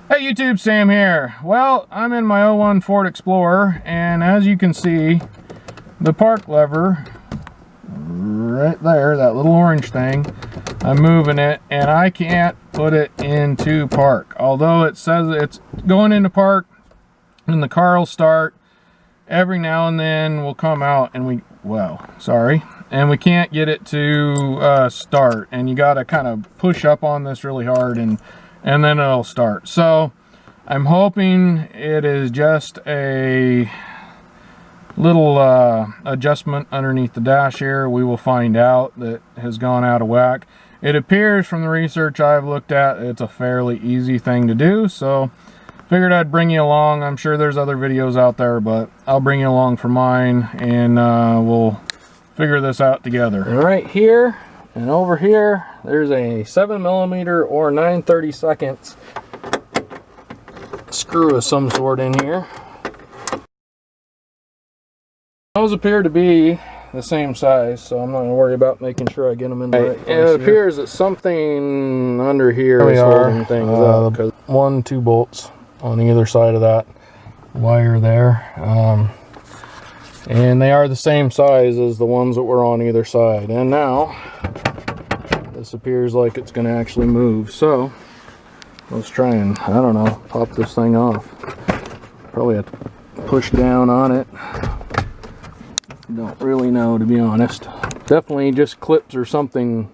Hey YouTube, Sam here. Well, I'm in my 01 Ford Explorer, and as you can see, the park lever right there, that little orange thing, I'm moving it and I can't put it into park. Although it says it's going into park and the car will start, every now and then will come out and we can't get it to start, and you got to kind of push up on this really hard and then it'll start. So I'm hoping it is just a little adjustment underneath the dash here. We will find out. That has gone out of whack. It appears from the research I've looked at, it's a fairly easy thing to do, so figured I'd bring you along. I'm sure there's other videos out there, but I'll bring you along for mine, and we'll figure this out together. And right here and over here, there's a 7mm or 9/32 screw of some sort in here. Those appear to be the same size, so I'm not going to worry about making sure I get them in the right place. And it appears that something under here is holding things up, because 1-2 bolts on either side of that wire there, and they are the same size as the ones that were on either side. And now this appears like it's going to actually move, so let's try and, I don't know, pop this thing off. Probably have to push down on it. Don't really know, to be honest. Definitely just clips or something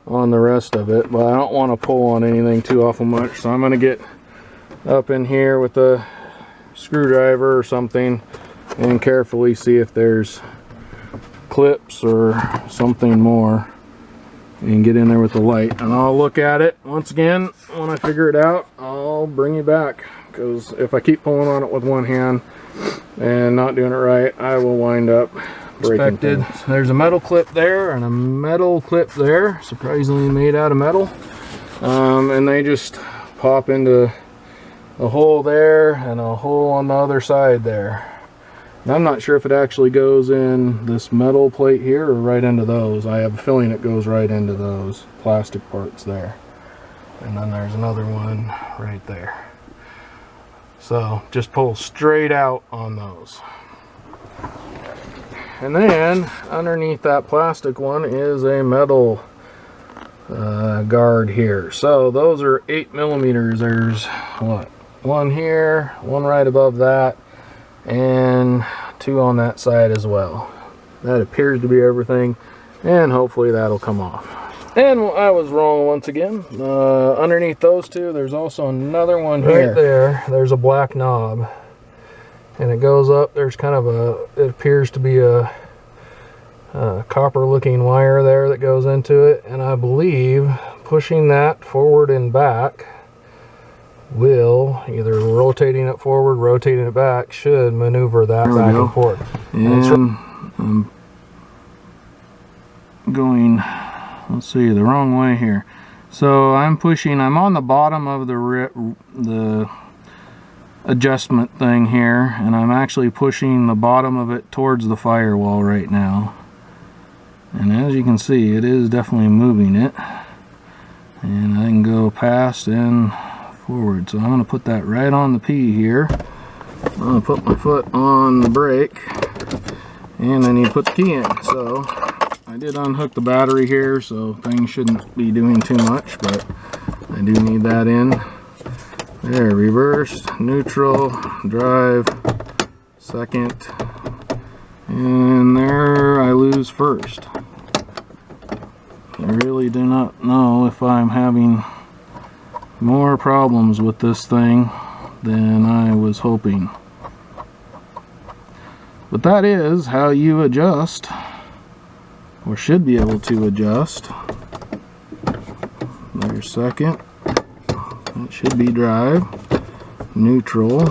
on the rest of it, but I don't want to pull on anything too awful much, so I'm going to get up in here with a screwdriver or something and carefully see if there's clips or something more, and get in there with the light, and I'll look at it once again. When I figure it out, I'll bring you back, because if I keep pulling on it with one hand and not doing it right, I will wind up breaking things. There's a metal clip there and a metal clip there, surprisingly made out of metal, and they just pop into a hole there and a hole on the other side there. And I'm not sure if it actually goes in this metal plate here or right into those. I have a feeling it goes right into those plastic parts there. And then there's another one right there. So just pull straight out on those. And then underneath that plastic one is a metal guard here. So those are 8mm. There's what? One here, one right above that, and 2 on that side as well. That appears to be everything, and hopefully that'll come off. And I was wrong once again. Underneath those 2, there's also another one here. Right there, there's a black knob, and it goes up. There's kind of it appears to be a copper looking wire there that goes into it, and I believe pushing that forward and back will, either rotating it forward, rotating it back, should maneuver that back and forth. And I'm going, let's see, the wrong way here. So I'm on the bottom of the adjustment thing here, and I'm actually pushing the bottom of it towards the firewall right now. And as you can see, it is definitely moving it. And I can go past and forward. So I'm going to put that right on the P here. I'm going to put my foot on the brake, and I need to put the key in. So I did unhook the battery here, so things shouldn't be doing too much, but I do need that in. There, reverse, neutral, drive, second, and there I lose first. I really do not know if I'm having more problems with this thing than I was hoping. But that is how you adjust, or should be able to adjust. There's second. It should be drive. Neutral.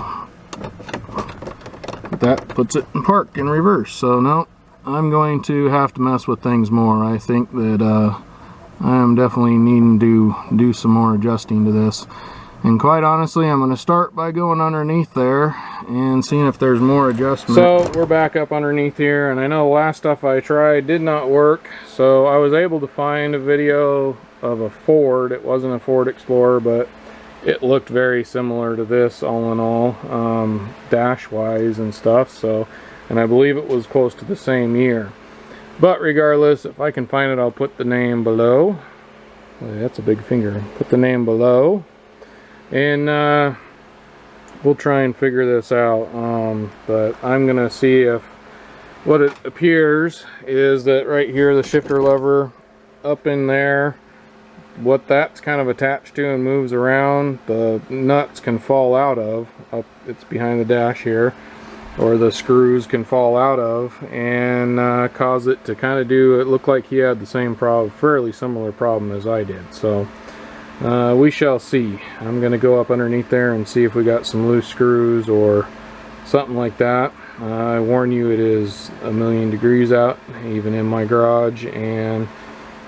That puts it in park in reverse. So now I'm going to have to mess with things more. I think that I am definitely needing to do some more adjusting to this. And quite honestly, I'm going to start by going underneath there and seeing if there's more adjustment. So we're back up underneath here, and I know the last stuff I tried did not work. So I was able to find a video of a Ford. It wasn't a Ford Explorer, but it looked very similar to this all in all, dash wise and stuff. So, and I believe it was close to the same year. But regardless, if I can find it, I'll put the name below. Oh, that's a big finger. Put the name below, and we'll try and figure this out. But I'm gonna see if what it appears is that right here, the shifter lever up in there, what that's kind of attached to and moves around, the nuts can fall out of. It's behind the dash here, or the screws can fall out of and cause it to kind of do, it looked like he had the same problem, fairly similar problem as I did. So we shall see. I'm going to go up underneath there and see if we got some loose screws or something like that. I warn you, it is a million degrees out, even in my garage, and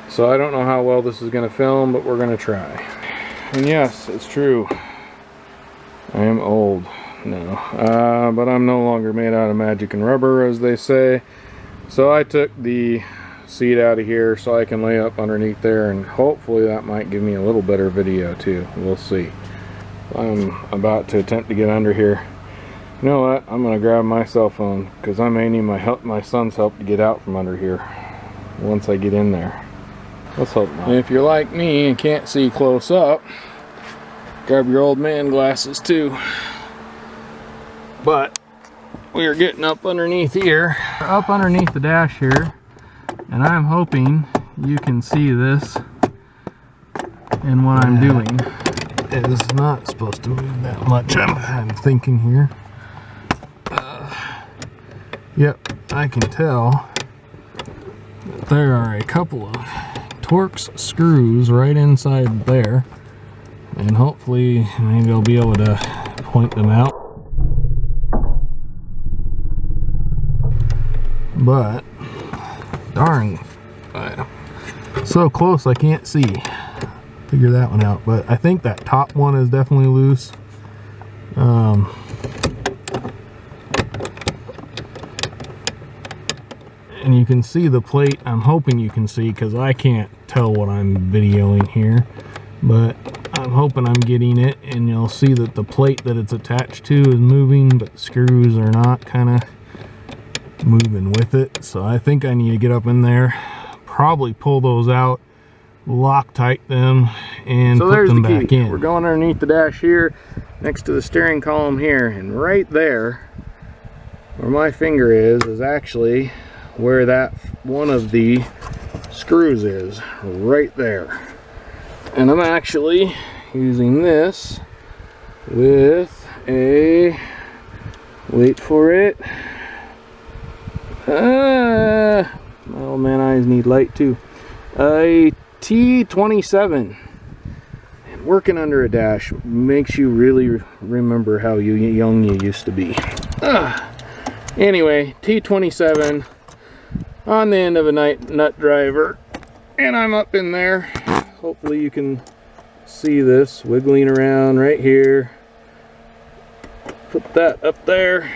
so I don't know how well this is going to film, but we're going to try. And yes, it's true, I am old now, but I'm no longer made out of magic and rubber, as they say. So I took the seat out of here so I can lay up underneath there, and hopefully that might give me a little better video too. We'll see. I'm about to attempt to get under here. You know what? I'm gonna grab my cell phone because I may need my son's help to get out from under here once I get in there. Let's hope not. And if you're like me and can't see close up, grab your old man glasses too. But we are getting up underneath here, up underneath the dash here, and I'm hoping you can see this in what I'm doing. It is not supposed to move that much, I'm thinking here. Yep, I can tell that there are a couple of Torx screws right inside there, and hopefully maybe I'll be able to point them out. But darn, so close I can't see. Figure that one out. But I think that top one is definitely loose. And you can see the plate. I'm hoping you can see, because I can't tell what I'm videoing here, but I'm hoping I'm getting it, and you'll see that the plate that it's attached to is moving, but the screws are not kind of moving with it. So I think I need to get up in there, probably pull those out, Loctite them, and put them back in. We're going underneath the dash here, next to the steering column here, and right there where my finger is actually where that one of the screws is, right there. And I'm actually using this with a, wait for it, my old man eyes need light too, a T27. And working under a dash makes you really remember how young you used to be. Anyway, T27 on the end of a nut driver, and I'm up in there. Hopefully you can see this wiggling around right here. Put that up there,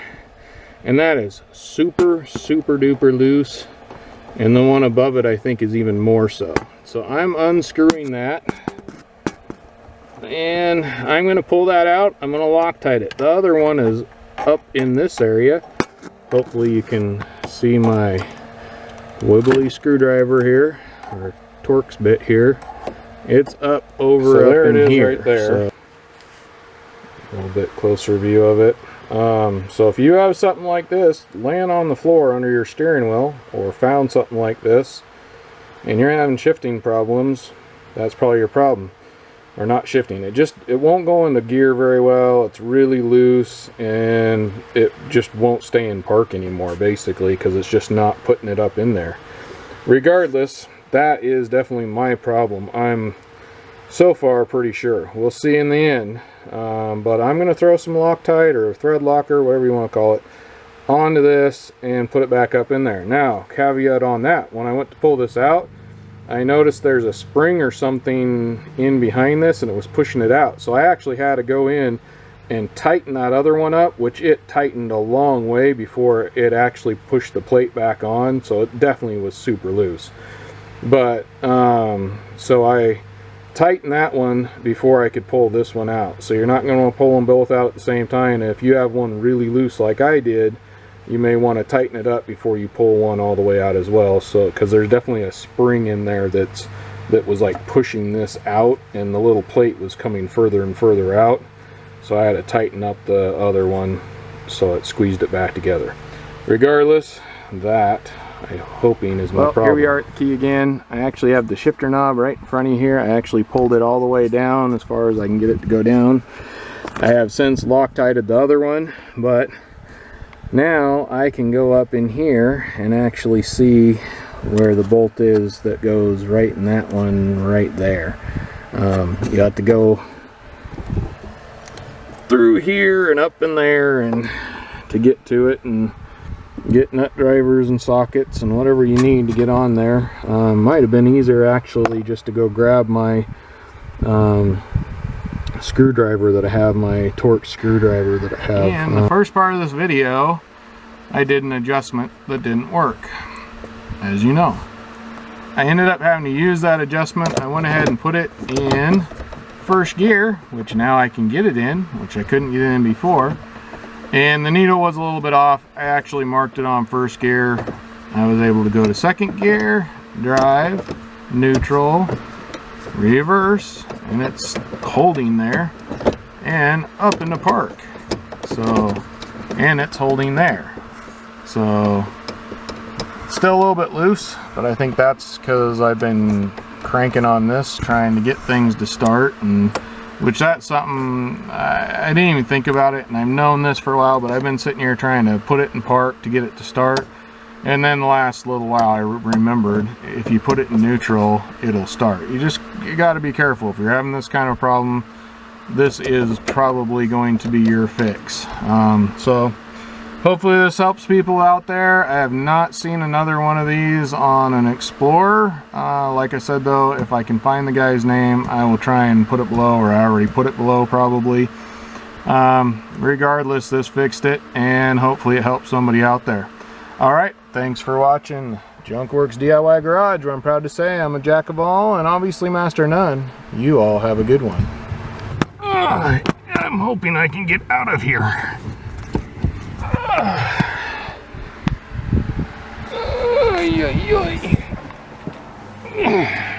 and that is super duper loose, and the one above it I think is even more so. So I'm unscrewing that, and I'm going to pull that out. I'm going to Loctite it. The other one is up in this area. Hopefully you can see my wiggly screwdriver here, or Torx bit here. It's up over, so there up in here, right there. So, a little bit closer view of it. So if you have something like this laying on the floor under your steering wheel, or found something like this, and you're having shifting problems, that's probably your problem. Or not shifting. It won't go into gear very well. It's really loose, and it just won't stay in park anymore, basically, because it's just not putting it up in there. Regardless, that is definitely my problem. I'm so far pretty sure. We'll see in the end. But I'm going to throw some Loctite or thread locker, whatever you want to call it, onto this and put it back up in there. Now, caveat on that, when I went to pull this out, I noticed there's a spring or something in behind this, and it was pushing it out. So I actually had to go in and tighten that other one up, which it tightened a long way before it actually pushed the plate back on. So it definitely was super loose. But so I tighten that one before I could pull this one out. So you're not going to pull them both out at the same time. And if you have one really loose like I did, you may want to tighten it up before you pull one all the way out as well. So because there's definitely a spring in there that was like pushing this out, and the little plate was coming further and further out. So I had to tighten up the other one so it squeezed it back together. Regardless, that I'm hoping is my problem. Here we are at the key again. I actually have the shifter knob right in front of you here. I actually pulled it all the way down as far as I can get it to go down. I have since Loctited the other one, but now I can go up in here and actually see where the bolt is that goes right in that one right there. You have to go through here and up in there and to get to it, and get nut drivers and sockets and whatever you need to get on there. Might have been easier actually just to go grab my screwdriver that I have, my Torx screwdriver that I have. And the first part of this video, I did an adjustment that didn't work, as you know. I ended up having to use that adjustment. I went ahead and put it in first gear, which now I can get it in, which I couldn't get it in before. And the needle was a little bit off. I actually marked it on first gear. I was able to go to second gear, drive, neutral, reverse, and it's holding there, and up into park. So, and it's holding there. So, it's still a little bit loose, but I think that's because I've been cranking on this, trying to get things to start, and which that's something I didn't even think about it, and I've known this for a while, but I've been sitting here trying to put it in park to get it to start. And then the last little while I remembered, if you put it in neutral, it'll start. You got to be careful. If you're having this kind of problem, this is probably going to be your fix. So hopefully this helps people out there. I have not seen another one of these on an Explorer. Like I said though, if I can find the guy's name, I will try and put it below, or I already put it below probably. Regardless, this fixed it, and hopefully it helps somebody out there. Alright, thanks for watching Junkworks DIY Garage, where I'm proud to say I'm a jack of all and obviously master none. You all have a good one. I'm hoping I can get out of here. Ay, ay, ay.